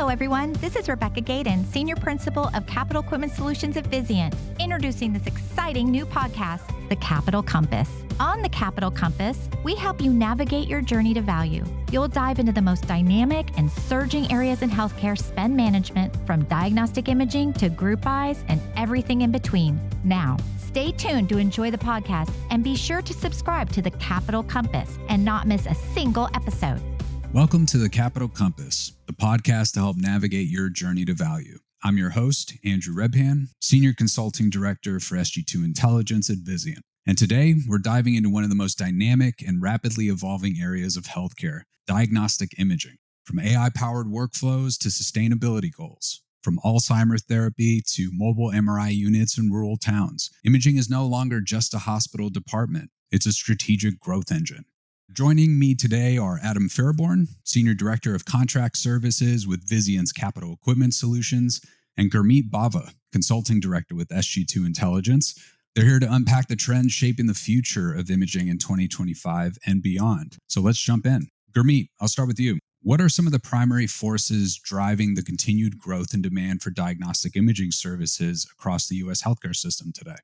Hello, everyone. This is Rebecca Gaydon, Senior Principal of Capital Equipment Solutions at Vizient, introducing this exciting new podcast, The Capital Compass. On The Capital Compass, we help you navigate your journey to value. You'll dive into the most dynamic and surging areas in healthcare spend management, from diagnostic imaging to group buys and everything in between. Now, stay tuned to enjoy the podcast and be sure to subscribe to The Capital Compass and not miss a single episode. Welcome to The Capital Compass, the podcast to help navigate your journey to value. I'm your host, Andrew Rebhan, Senior Consulting Director for Sg2 Intelligence at Vizient. And today, we're diving into one of the most dynamic and rapidly evolving areas of healthcare, diagnostic imaging. From AI-powered workflows to sustainability goals, from Alzheimer's therapy to mobile MRI units in rural towns, imaging is no longer just a hospital department. It's a strategic growth engine. Joining me today are Adam Fairbourn, Senior Director of Contract Services with Vizient's Capital Equipment Solutions, and Gurmeet Bawa, Consulting Director with Sg2 Intelligence. They're here to unpack the trends shaping the future of imaging in 2025 and beyond. So let's jump in. Gurmeet, I'll start with you. What are some of the primary forces driving the continued growth and demand for diagnostic imaging services across the U.S. healthcare system today?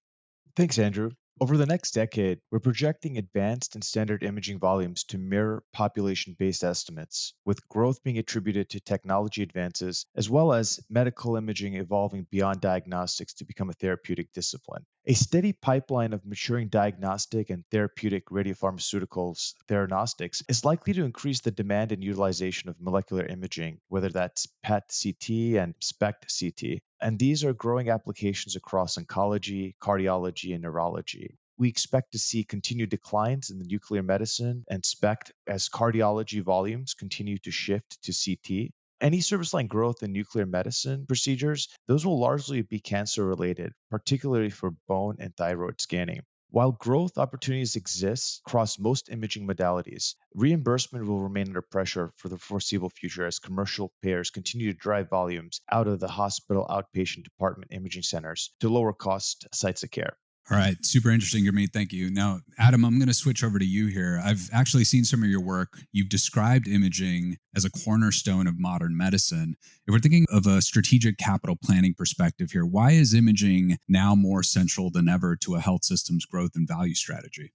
Thanks, Andrew. Over the next decade, we're projecting advanced and standard imaging volumes to mirror population-based estimates, with growth being attributed to technology advances, as well as medical imaging evolving beyond diagnostics to become a therapeutic discipline. A steady pipeline of maturing diagnostic and therapeutic radiopharmaceuticals, theranostics, is likely to increase the demand and utilization of molecular imaging, whether that's PET-CT and SPECT-CT. And these are growing applications across oncology, cardiology, and neurology. We expect to see continued declines in the nuclear medicine and SPECT as cardiology volumes continue to shift to CT. Any service line growth in nuclear medicine procedures, those will largely be cancer-related, particularly for bone and thyroid scanning. While growth opportunities exist across most imaging modalities, reimbursement will remain under pressure for the foreseeable future as commercial payers continue to drive volumes out of the hospital outpatient department imaging centers to lower cost sites of care. All right. Super interesting, Gurmeet. Thank you. Now, Adam, I'm going to switch over to you here. I've actually seen some of your work. You've described imaging as a cornerstone of modern medicine. If we're thinking of a strategic capital planning perspective here, why is imaging now more central than ever to a health system's growth and value strategy?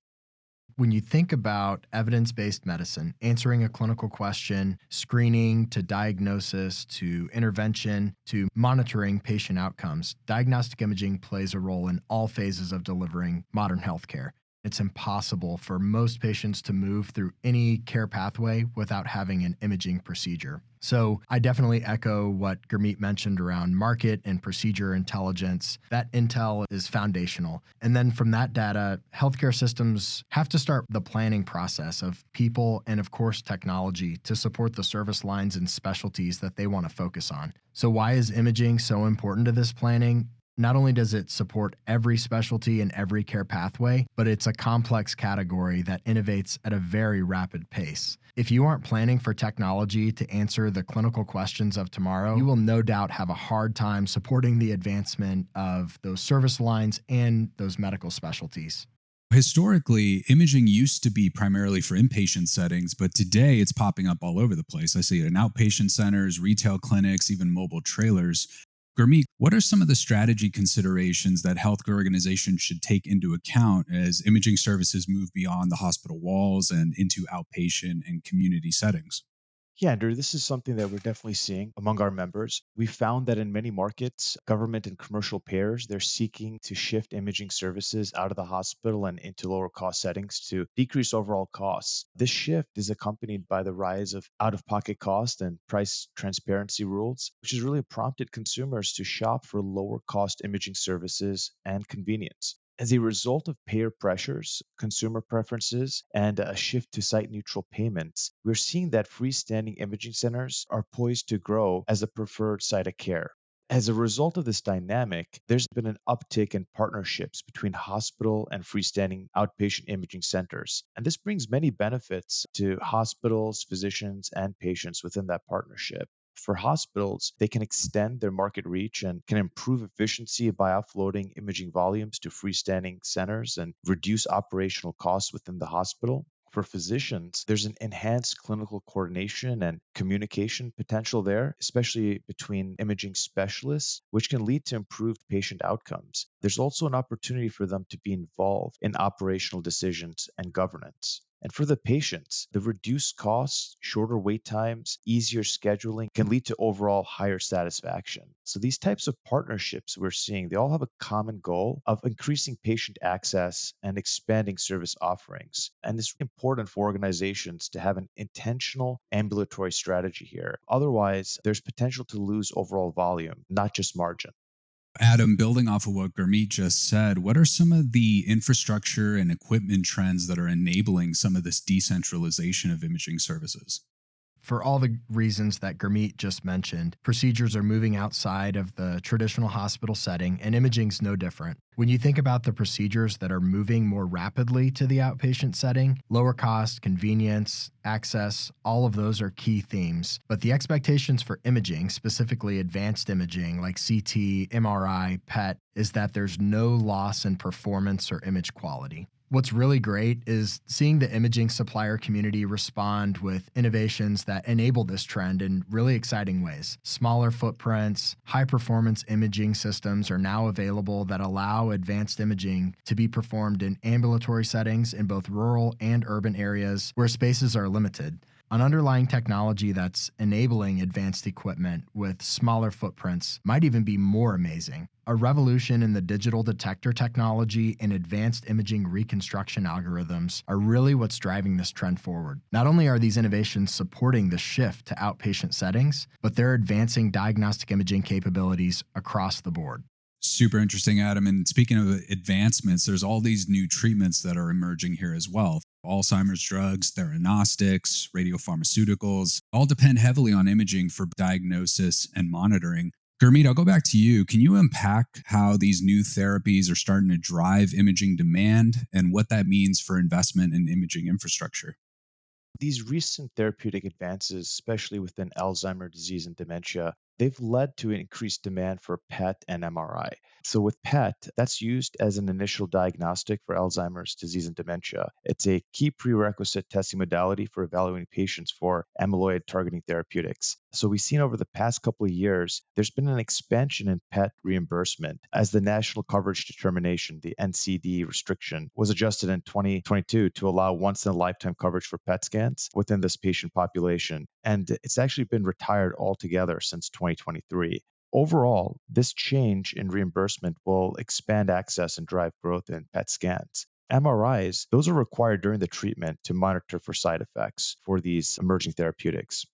When you think about evidence-based medicine, answering a clinical question, screening to diagnosis to intervention to monitoring patient outcomes, diagnostic imaging plays a role in all phases of delivering modern healthcare. It's impossible for most patients to move through any care pathway without having an imaging procedure. So I definitely echo what Gurmeet mentioned around market and procedure intelligence. That intel is foundational. And then from that data, healthcare systems have to start the planning process of people and, of course, technology to support the service lines and specialties that they want to focus on. So why is imaging so important to this planning? Not only does it support every specialty and every care pathway, but it's a complex category that innovates at a very rapid pace. If you aren't planning for technology to answer the clinical questions of tomorrow, you will no doubt have a hard time supporting the advancement of those service lines and those medical specialties. Historically, imaging used to be primarily for inpatient settings, but today it's popping up all over the place. I see it in outpatient centers, retail clinics, even mobile trailers. Gurmeet, what are some of the strategy considerations that healthcare organizations should take into account as imaging services move beyond the hospital walls and into outpatient and community settings? Yeah, Andrew, this is something that we're definitely seeing among our members. We found that in many markets, government and commercial payers, they're seeking to shift imaging services out of the hospital and into lower cost settings to decrease overall costs. This shift is accompanied by the rise of out-of-pocket cost and price transparency rules, which has really prompted consumers to shop for lower cost imaging services and convenience. As a result of payer pressures, consumer preferences, and a shift to site-neutral payments, we're seeing that freestanding imaging centers are poised to grow as a preferred site of care. As a result of this dynamic, there's been an uptick in partnerships between hospital and freestanding outpatient imaging centers. And this brings many benefits to hospitals, physicians, and patients within that partnership. For hospitals, they can extend their market reach and can improve efficiency by offloading imaging volumes to freestanding centers and reduce operational costs within the hospital. For physicians, there's an enhanced clinical coordination and communication potential there, especially between imaging specialists, which can lead to improved patient outcomes. There's also an opportunity for them to be involved in operational decisions and governance. And for the patients, the reduced costs, shorter wait times, easier scheduling can lead to overall higher satisfaction. So these types of partnerships we're seeing, they all have a common goal of increasing patient access and expanding service offerings. And it's important for organizations to have an intentional ambulatory strategy here. Otherwise, there's potential to lose overall volume, not just margin. Adam, building off of what Gurmeet just said, what are some of the infrastructure and equipment trends that are enabling some of this decentralization of imaging services? For all the reasons that Gurmeet just mentioned, procedures are moving outside of the traditional hospital setting, and imaging's no different. When you think about the procedures that are moving more rapidly to the outpatient setting, lower cost, convenience, access, all of those are key themes. But the expectations for imaging, specifically advanced imaging like CT, MRI, PET, is that there's no loss in performance or image quality. What's really great is seeing the imaging supplier community respond with innovations that enable this trend in really exciting ways. Smaller footprints, high-performance imaging systems are now available that allow advanced imaging to be performed in ambulatory settings in both rural and urban areas where spaces are limited. An underlying technology that's enabling advanced equipment with smaller footprints might even be more amazing. A revolution in the digital detector technology and advanced imaging reconstruction algorithms are really what's driving this trend forward. Not only are these innovations supporting the shift to outpatient settings, but they're advancing diagnostic imaging capabilities across the board. Super interesting, Adam. And speaking of advancements, there's all these new treatments that are emerging here as well. Alzheimer's drugs, theranostics, radiopharmaceuticals, all depend heavily on imaging for diagnosis and monitoring. Gurmeet, I'll go back to you. Can you unpack how these new therapies are starting to drive imaging demand and what that means for investment in imaging infrastructure? These recent therapeutic advances, especially within Alzheimer's disease and dementia, they've led to increased demand for PET and MRI. So with PET, that's used as an initial diagnostic for Alzheimer's disease and dementia. It's a key prerequisite testing modality for evaluating patients for amyloid targeting therapeutics. So we've seen over the past couple of years, there's been an expansion in PET reimbursement as the National Coverage Determination, the NCD restriction, was adjusted in 2022 to allow once-in-a-lifetime coverage for PET scans within this patient population. And it's actually been retired altogether since 2023. Overall, this change in reimbursement will expand access and drive growth in PET scans. MRIs, those are required during the treatment to monitor for side effects for these emerging therapeutics.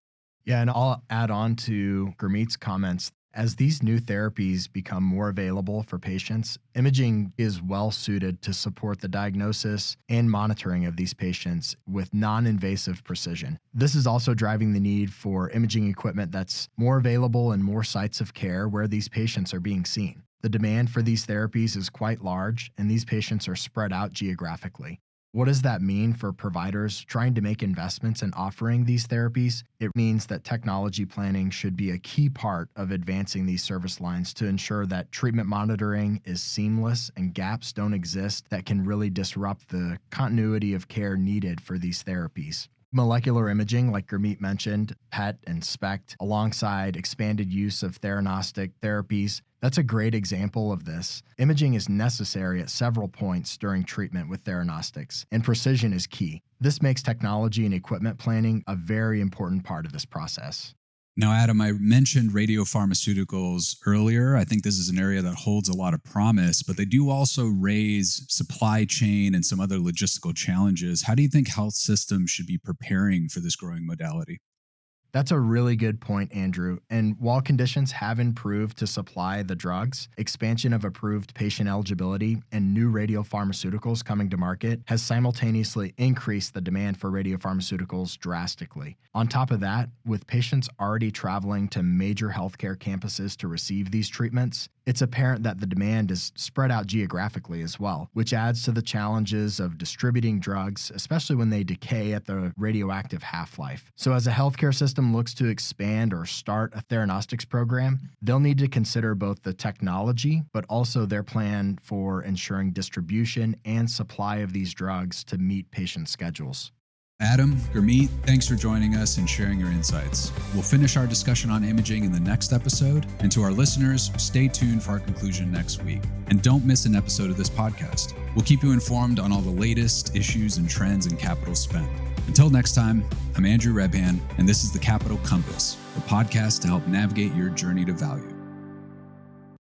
Yeah, and I'll add on to Gurmeet's comments. As these new therapies become more available for patients, imaging is well suited to support the diagnosis and monitoring of these patients with non-invasive precision. This is also driving the need for imaging equipment that's more available in more sites of care where these patients are being seen. The demand for these therapies is quite large, and these patients are spread out geographically. What does that mean for providers trying to make investments in offering these therapies? It means that technology planning should be a key part of advancing these service lines to ensure that treatment monitoring is seamless and gaps don't exist that can really disrupt the continuity of care needed for these therapies. Molecular imaging, like Gurmeet mentioned, PET and SPECT, alongside expanded use of theranostic therapies, that's a great example of this. Imaging is necessary at several points during treatment with theranostics, and precision is key. This makes technology and equipment planning a very important part of this process. Now, Adam, I mentioned radiopharmaceuticals earlier. I think this is an area that holds a lot of promise, but they do also raise supply chain and some other logistical challenges. How do you think health systems should be preparing for this growing modality? That's a really good point, Andrew. And while conditions have improved to supply the drugs, expansion of approved patient eligibility and new radiopharmaceuticals coming to market has simultaneously increased the demand for radiopharmaceuticals drastically. On top of that, with patients already traveling to major healthcare campuses to receive these treatments, it's apparent that the demand is spread out geographically as well, which adds to the challenges of distributing drugs, especially when they decay at the radioactive half-life. So as a healthcare system looks to expand or start a theranostics program, they'll need to consider both the technology, but also their plan for ensuring distribution and supply of these drugs to meet patient schedules. Adam, Gurmeet, thanks for joining us and sharing your insights. We'll finish our discussion on imaging in the next episode. And to our listeners, stay tuned for our conclusion next week. And don't miss an episode of this podcast. We'll keep you informed on all the latest issues and trends in capital spend. Until next time, I'm Andrew Rebhan, and this is the Capital Compass, the podcast to help navigate your journey to value.